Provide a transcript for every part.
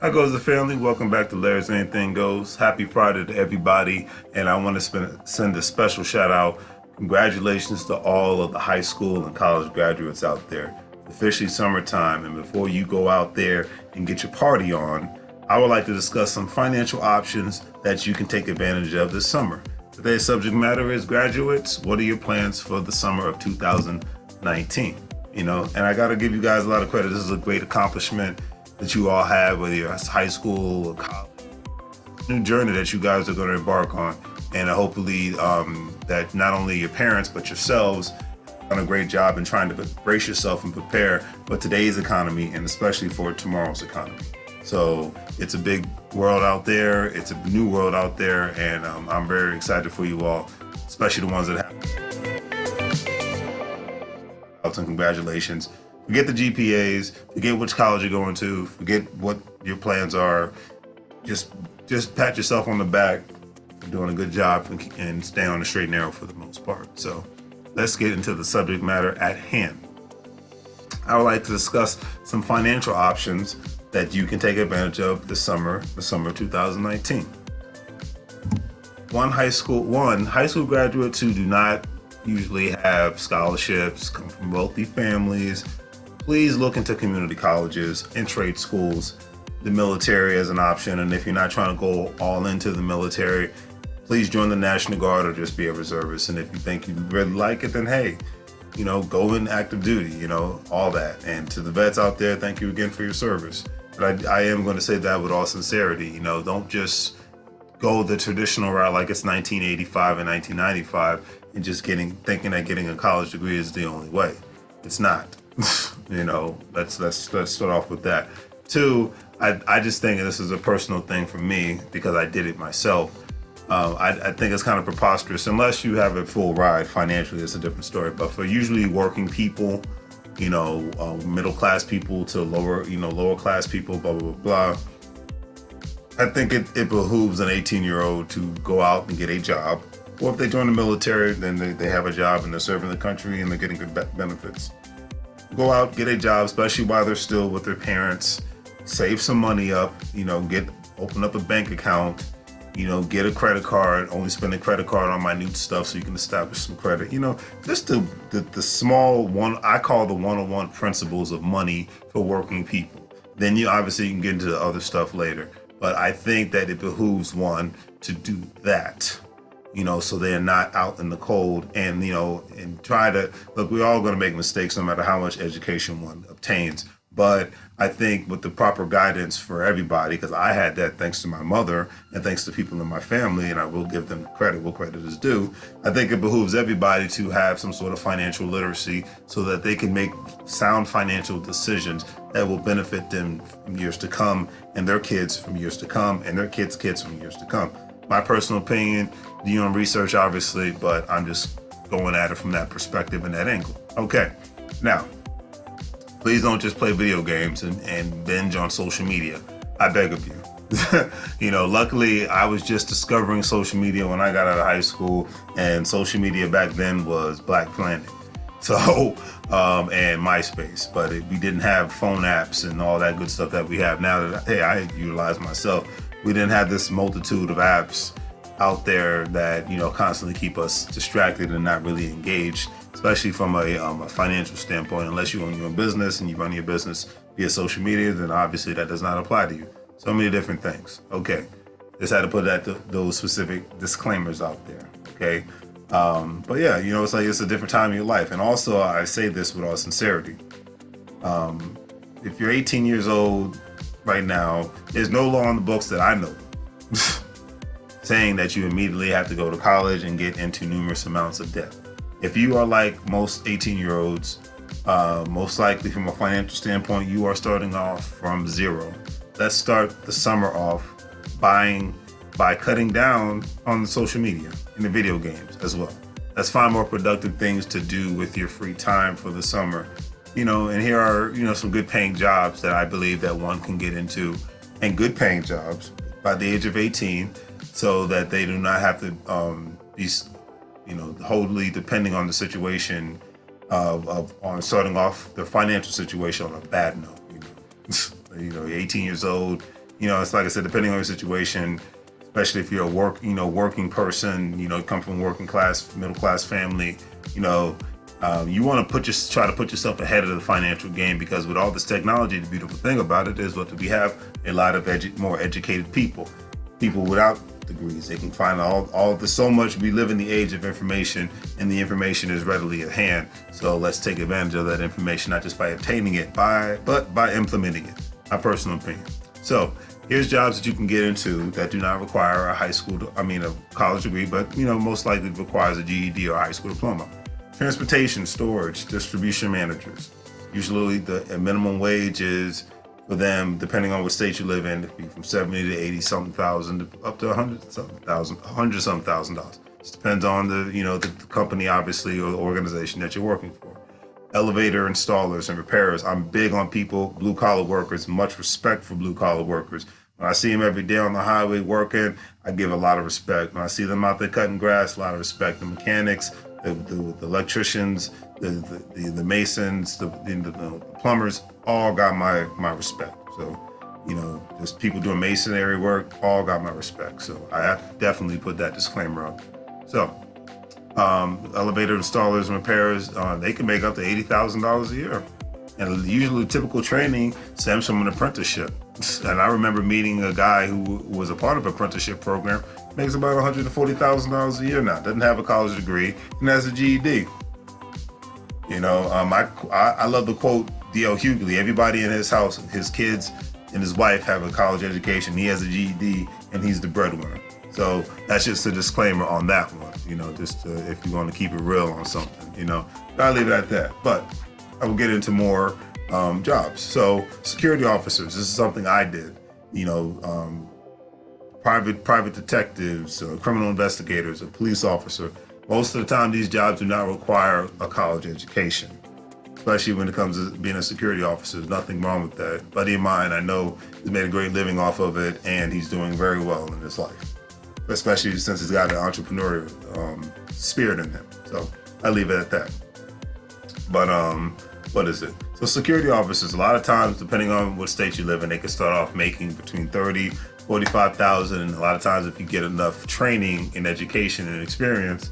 How goes the family? Welcome back to Larry's Anything Goes. Happy Friday to everybody. And I want to send a special shout out. Congratulations to all of the high school and college graduates out there. It's officially summertime. And before you go out there and get your party on, I would like to discuss some financial options that you can take advantage of this summer. Today's subject matter is graduates. What are your plans for the summer of 2019? And I got to give you guys a lot of credit. This is a great accomplishment that you all have, whether you're high school or college, new journey that you guys are going to embark on. And hopefully that not only your parents, but yourselves have done a great job in trying to brace yourself and prepare for today's economy and especially for tomorrow's economy. So it's a big world out there. It's a new world out there. And I'm very excited for you all, especially the ones that have. And congratulations. Forget the GPAs, forget which college you're going to, forget what your plans are. Just pat yourself on the back for doing a good job and stay on the straight and narrow for the most part. So let's get into the subject matter at hand. I would like to discuss some financial options that you can take advantage of this summer, the summer of 2019. High school graduates who do not usually have scholarships, come from wealthy families, please look into community colleges and trade schools, the military as an option. And if you're not trying to go all into the military, please join the National Guard or just be a reservist. And if you think you really like it, then hey, go in active duty, all that. And to the vets out there, thank you again for your service. But I am going to say that with all sincerity, don't just go the traditional route like it's 1985 and 1995 and just thinking that getting a college degree is the only way. It's not. Let's start off with that. Two, I just think this is a personal thing for me because I did it myself. I think it's kind of preposterous unless you have a full ride financially. It's a different story. But for usually working people, middle class people to lower class people, blah blah blah. I think it behooves an 18-year-old to go out and get a job. Or if they join the military, then they have a job and they're serving the country and they're getting good benefits. Go out, get a job, especially while they're still with their parents. Save some money up, open up a bank account, get a credit card, only spend a credit card on minute stuff so you can establish some credit. Just the small one, I call the 101 principles of money for working people. Then you can get into the other stuff later. But I think that it behooves one to do that. So they're not out in the cold and try to look, we're all going to make mistakes no matter how much education one obtains. But I think with the proper guidance for everybody, because I had that thanks to my mother and thanks to people in my family, and I will give them credit where credit is due. I think it behooves everybody to have some sort of financial literacy so that they can make sound financial decisions that will benefit them from years to come and their kids from years to come and their kids' kids from years to come. My personal opinion, do your own research, obviously, but I'm just going at it from that perspective and that angle. Okay, now, please don't just play video games and binge on social media. I beg of you. Luckily, I was just discovering social media when I got out of high school, and social media back then was Black Planet. So, and MySpace, but we didn't have phone apps and all that good stuff that we have now that, hey, I utilize myself. We didn't have this multitude of apps out there that, constantly keep us distracted and not really engaged, especially from a financial standpoint. Unless you own your own business and you run your business via social media, then obviously that does not apply to you. So many different things. Okay. Just had to put those specific disclaimers out there. Okay. But yeah, it's like it's a different time in your life. And also, I say this with all sincerity. If you're 18 years old right now, there's no law in the books that I know saying that you immediately have to go to college and get into numerous amounts of debt. If you are like most 18-year-olds, most likely from a financial standpoint, you are starting off from zero. Let's start the summer off by cutting down on the social media and the video games as well. Let's find more productive things to do with your free time for the summer. And here are, some good paying jobs that I believe that one can get into, and good paying jobs by the age of 18, so that they do not have to be, wholly depending on the situation on starting off their financial situation on a bad note. You're 18 years old, It's like I said, depending on your situation, especially if you're a working person, come from a working class, middle class family, you want to try to put yourself ahead of the financial game, because with all this technology, the beautiful thing about it is we have a lot of more educated people without degrees. They can find all the so much. We live in the age of information, and the information is readily at hand. So let's take advantage of that information, not just by obtaining it, but by implementing it. My personal opinion. So here's jobs that you can get into that do not require a college degree, but most likely requires a GED or a high school diploma. Transportation, storage, distribution managers. Usually the minimum wage is, for them, depending on what state you live in, it could be from 70 to 80 something thousand up to 100 something thousand dollars. It depends on the company, obviously, or the organization that you're working for. Elevator installers and repairers. I'm big on people, blue collar workers, much respect for blue collar workers. When I see them every day on the highway working, I give a lot of respect. When I see them out there cutting grass, a lot of respect. The mechanics, the electricians, the masons, the plumbers, all got my respect. So, there's people doing masonry work, all got my respect. So I have to definitely put that disclaimer up. So, elevator installers and repairers, they can make up to $80,000 a year. And usually typical training stems from an apprenticeship. And I remember meeting a guy who was a part of an apprenticeship program, makes about $140,000 a year now, doesn't have a college degree, and has a GED. I love the quote D.L. Hughley. Everybody in his house, his kids and his wife have a college education. He has a GED, and he's the breadwinner. So that's just a disclaimer on that one. If you want to keep it real on something, I'll leave it at that. But I will get into more jobs. So security officers, this is something I did. Private detectives, criminal investigators, a police officer. Most of the time, these jobs do not require a college education, especially when it comes to being a security officer. There's nothing wrong with that. A buddy of mine, I know, has made a great living off of it, and he's doing very well in his life, especially since he's got an entrepreneurial spirit in him. So I leave it at that. But what is it? So security officers, a lot of times, depending on what state you live in, they can start off making between $30,000, $45,000, and a lot of times, if you get enough training and education and experience,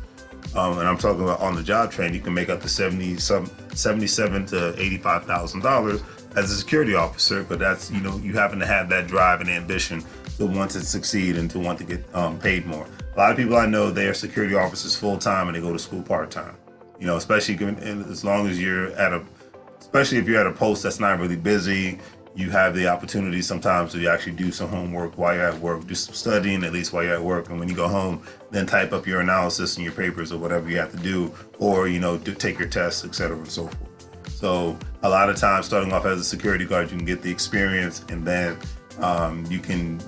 and I'm talking about on-the-job training, you can make up to $77,000 to $85,000 as a security officer. But that's you happen to have that drive and ambition to want to succeed and to want to get paid more. A lot of people I know, they are security officers full time and they go to school part time. Especially as long as especially if you're at a post that's not really busy, you have the opportunity sometimes to actually do some homework while you're at work, do some studying at least while you're at work, and when you go home, then type up your analysis and your papers or whatever you have to do, or take your tests, etc., and so forth. So a lot of times, starting off as a security guard, you can get the experience, and then you can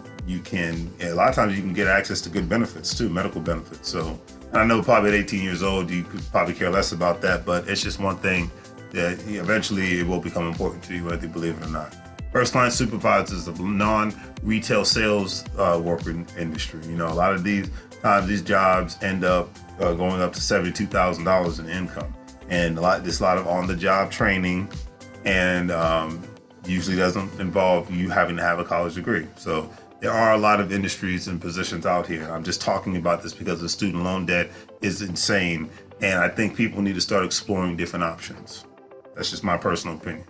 a lot of times you can get access to good benefits too, medical benefits. So I know probably at 18 years old, you could probably care less about that, but it's just one thing that eventually it will become important to you, whether you believe it or not. First line supervisors, the non-retail sales worker industry. A lot of these times, these jobs end up going up to $72,000 in income, and there's a lot of on-the-job training, and usually doesn't involve you having to have a college degree. So there are a lot of industries and positions out here. I'm just talking about this because the student loan debt is insane, and I think people need to start exploring different options. That's just my personal opinion.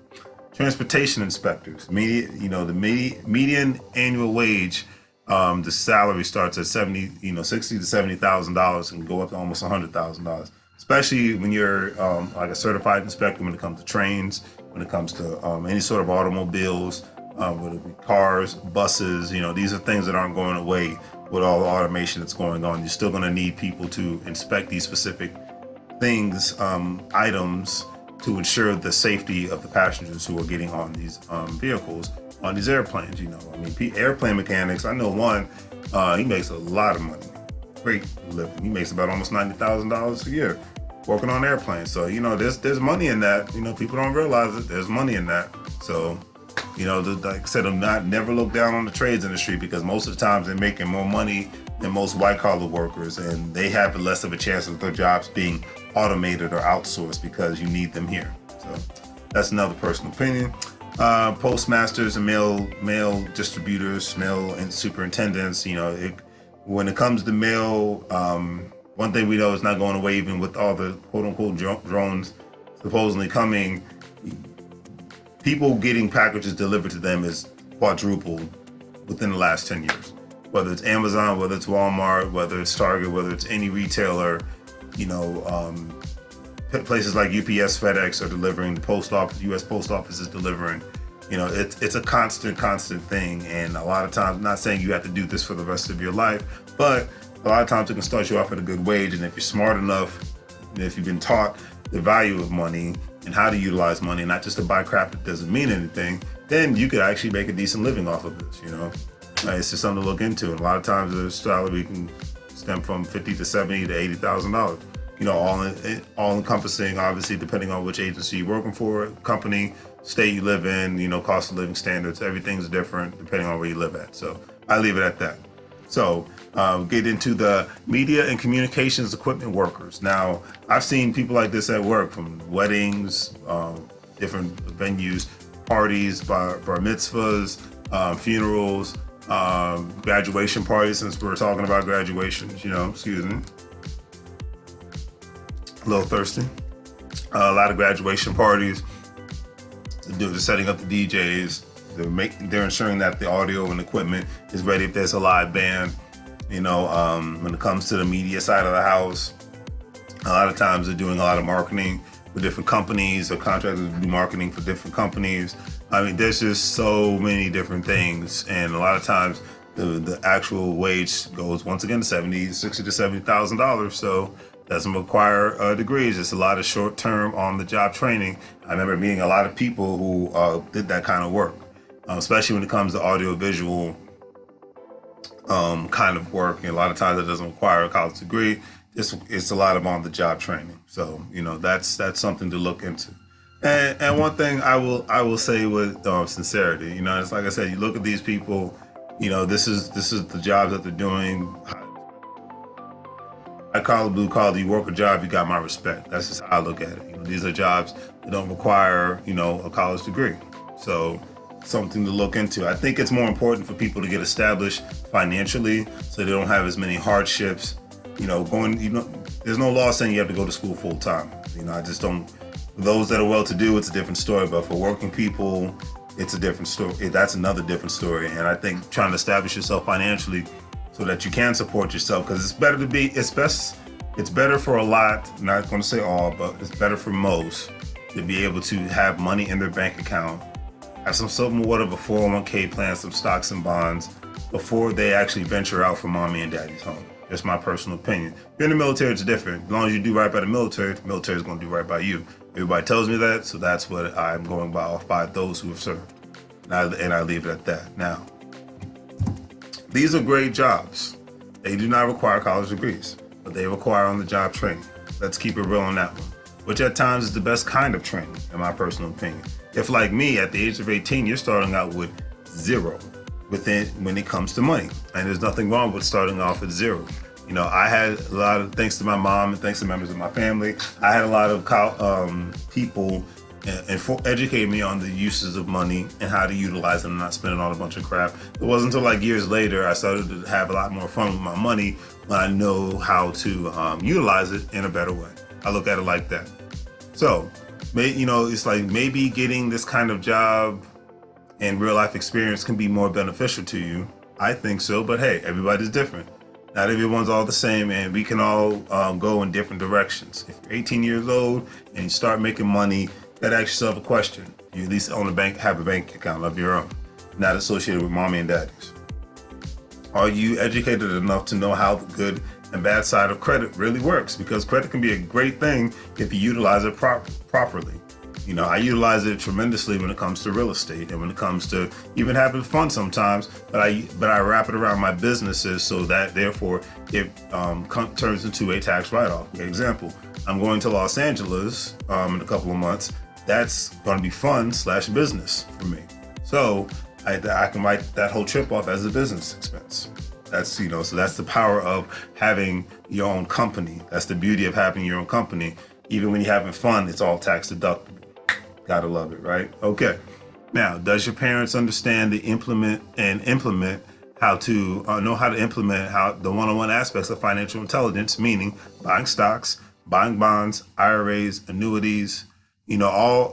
Transportation inspectors, the median annual wage, the salary starts at $60,000 to $70,000 and go up to almost $100,000. Especially when you're like a certified inspector when it comes to trains, when it comes to any sort of automobiles, whether it be cars, buses. These are things that aren't going away with all the automation that's going on. You're still going to need people to inspect these specific things, items, to ensure the safety of the passengers who are getting on these vehicles, on these airplanes. Airplane mechanics, I know one, he makes a lot of money, great living. He makes about almost $90,000 a year working on airplanes. So, there's money in that. People don't realize it. There's money in that. So, like I said, never look down on the trades industry, because most of the times they're making more money than most white collar workers, and they have less of a chance of their jobs being automated or outsourced because you need them here. So that's another personal opinion. postmasters and mail distributors, mail and superintendents. When it comes to mail, one thing we know is not going away, even with all the quote unquote drones supposedly coming. People getting packages delivered to them is quadrupled within the last 10 years. Whether it's Amazon, whether it's Walmart, whether it's Target, whether it's any retailer, places like UPS, FedEx are delivering. The post office, U.S. Post Office is delivering. It's a constant thing. And a lot of times, I'm not saying you have to do this for the rest of your life, but a lot of times it can start you off at a good wage. And if you're smart enough, and if you've been taught the value of money and how to utilize money, not just to buy crap that doesn't mean anything, then you could actually make a decent living off of this. It's just something to look into. And a lot of times the salary can stem from $50,000 to $70,000 to $80,000. All encompassing, obviously, depending on which agency you're working for, company, state you live in, cost of living standards, everything's different depending on where you live at. So I leave it at that. So get into the media and communications equipment workers. Now, I've seen people like this at work, from weddings, different venues, parties, bar mitzvahs, funerals, graduation parties, since we're talking about graduations, excuse me. A little thirsty. A lot of graduation parties. They're setting up the DJs. They're ensuring that the audio and equipment is ready if there's a live band. When it comes to the media side of the house, a lot of times they're doing a lot of marketing for different companies, or contractors do marketing for different companies. There's just so many different things, and a lot of times the actual wage goes once again to $60,000 to $70,000. So doesn't require degrees. It's a lot of short-term on-the-job training. I remember meeting a lot of people who did that kind of work, especially when it comes to audio-visual kind of work. And a lot of times it doesn't require a college degree. It's a lot of on-the-job training. So that's something to look into. And one thing I will say with sincerity, it's like I said, you look at these people, this is the jobs that they're doing. I call it blue collar. You work a job, you got my respect. That's just how I look at it. These are jobs that don't require, a college degree. So something to look into. I think it's more important for people to get established financially, so they don't have as many hardships. There's no law saying you have to go to school full time. I just don't. For those that are well-to-do, it's a different story. But for working people, it's a different story. That's another different story. And I think trying to establish yourself financially, so that you can support yourself, because it's better for a lot, I'm not going to say all, but it's better for most to be able to have money in their bank account, have somewhat of a 401k plan, some stocks and bonds, before they actually venture out from mommy and daddy's home. That's my personal opinion. If you're in the military, it's different. As long as you do right by the military is going to do right by you. Everybody tells me that, so that's what I'm going by those who have served. And I leave it at that. Now, these are great jobs. They do not require college degrees, but they require on-the-job training. Let's keep it real on that one. Which at times is the best kind of training, in my personal opinion. If, like me, at the age of 18, you're starting out with zero when it comes to money. And there's nothing wrong with starting off at zero. I had a lot of, thanks to my mom and thanks to members of my family, I had a lot of people and educate me on the uses of money and how to utilize them and not spend it on a bunch of crap. It wasn't until like years later I started to have a lot more fun with my money when I know how to utilize it in a better way. I look at it like that. So, it's like maybe getting this kind of job and real life experience can be more beneficial to you. I think so, but hey, everybody's different. Not everyone's all the same, and we can all go in different directions. If you're 18 years old and you start making money, you gotta ask yourself a question. You at least have a bank account of your own, not associated with mommy and daddy's. Are you educated enough to know how the good and bad side of credit really works? Because credit can be a great thing if you utilize it properly. I utilize it tremendously when it comes to real estate and when it comes to even having fun sometimes, but I wrap it around my businesses so that therefore it turns into a tax write-off. For example, I'm going to Los Angeles in a couple of months. That's going to be fun / business for me. So I can write that whole trip off as a business expense. That's, so that's the power of having your own company. That's the beauty of having your own company. Even when you're having fun, it's all tax deductible. Gotta love it, right? Okay. Now, does your parents understand the implement how to know how to implement how the one-on-one aspects of financial intelligence, meaning buying stocks, buying bonds, IRAs, annuities, all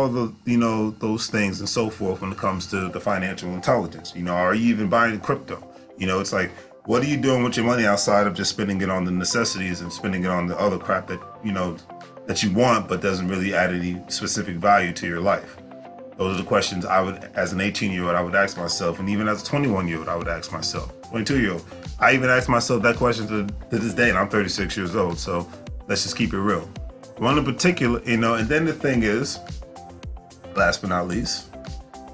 the those things and so forth when it comes to the financial intelligence. Are you even buying crypto? It's like, what are you doing with your money outside of just spending it on the necessities and spending it on the other crap that that you want but doesn't really add any specific value to your life? Those are the questions I would, as an 18-year-old, I would ask myself, and even as a 21-year-old, I would ask myself, 22-year-old. I even ask myself that question to this day, and I'm 36 years old. So let's just keep it real. One in particular, and then the thing is, last but not least,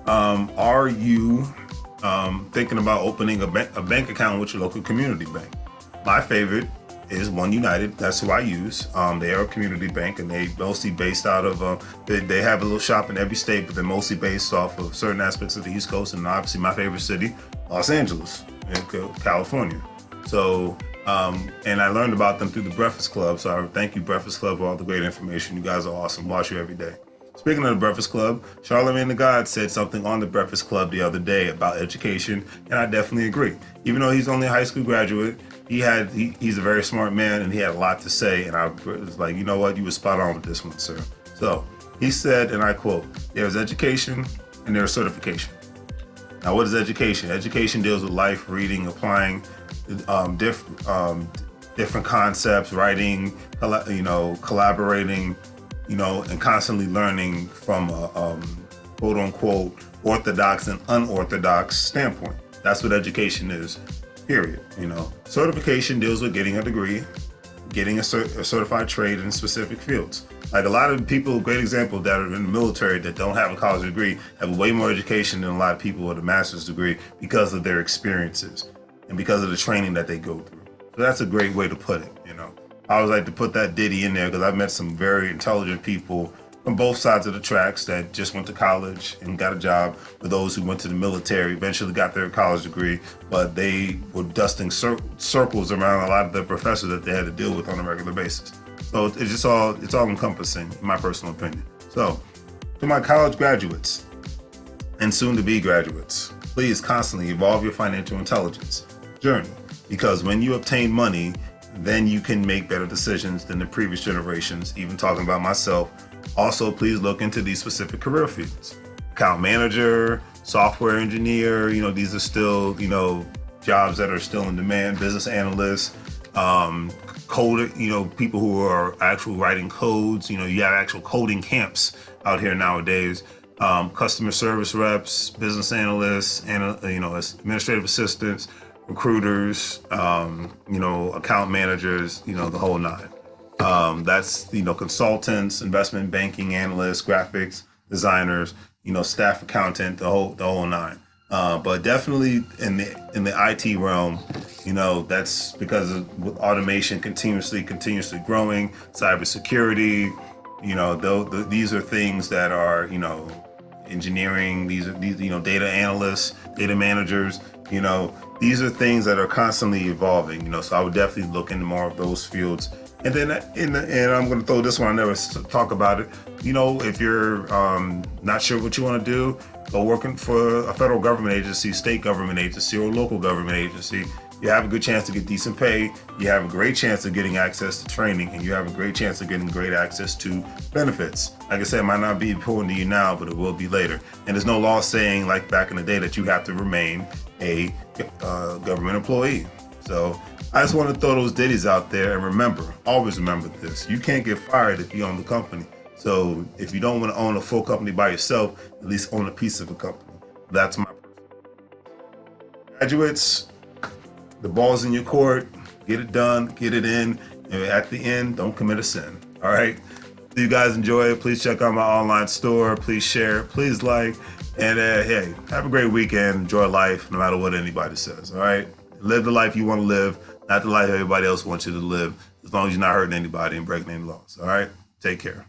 are you thinking about opening a bank account with your local community bank? My favorite is One United. That's who I use. They are a community bank, and they mostly based out of, they have a little shop in every state, but they're mostly based off of certain aspects of the East Coast, and obviously my favorite city, Los Angeles, California. So, and I learned about them through the Breakfast Club, so I thank you, Breakfast Club, for all the great information. You guys are awesome. Watch you every day. Speaking of the Breakfast Club, Charlamagne the God said something on the Breakfast Club the other day about education, and I definitely agree. Even though he's only a high school graduate, he's a very smart man, and he had a lot to say, and I was like, you know what, you were spot on with this one, sir. So he said, and I quote, "There's education and there's certification." Now, what is education? Education deals with life, reading, applying different concepts, writing, collaborating, and constantly learning from a quote unquote orthodox and unorthodox standpoint. That's what education is, period. Certification deals with getting a degree, getting a certified trade in specific fields. Like a lot of people, great example, that are in the military that don't have a college degree have way more education than a lot of people with a master's degree because of their experiences and because of the training that they go through. So that's a great way to put it. I always like to put that ditty in there because I've met some very intelligent people from both sides of the tracks that just went to college and got a job, for those who went to the military, eventually got their college degree, but they were dusting circles around a lot of the professors that they had to deal with on a regular basis. So it's all encompassing, in my personal opinion. So to my college graduates and soon to be graduates, please constantly evolve your financial intelligence journey, because when you obtain money, then you can make better decisions than the previous generations, even talking about myself. Also, please look into these specific career fields. Account manager, software engineer, these are still, jobs that are still in demand. Business analysts, coder, people who are actually writing codes. You have actual coding camps out here nowadays. Customer service reps, business analysts, and administrative assistants, recruiters, account managers, the whole nine. That's, consultants, investment banking analysts, graphics designers, staff accountant, the whole nine. But definitely in the IT realm, that's because with automation continuously growing, cybersecurity, these are things that are, engineering, these are data analysts, data managers, these are things that are constantly evolving, so I would definitely look into more of those fields. And then and I'm going to throw this one, I never talk about it. If you're not sure what you want to do, go working for a federal government agency, state government agency, or local government agency. You have a good chance to get decent pay. You have a great chance of getting access to training, and you have a great chance of getting great access to benefits. Like I said, it might not be important to you now, but it will be later. And there's no law saying, like back in the day, that you have to remain a government employee. So I just want to throw those ditties out there, and remember, always remember this: you can't get fired if you own the company. So if you don't want to own a full company by yourself, at least own a piece of a company. That's my graduates. The ball's in your court. Get it done. Get it in. And at the end, don't commit a sin. All right. If you guys enjoy it, please check out my online store. Please share. Please like. And hey, have a great weekend. Enjoy life, no matter what anybody says. All right. Live the life you want to live, not the life everybody else wants you to live. As long as you're not hurting anybody and breaking any laws. All right. Take care.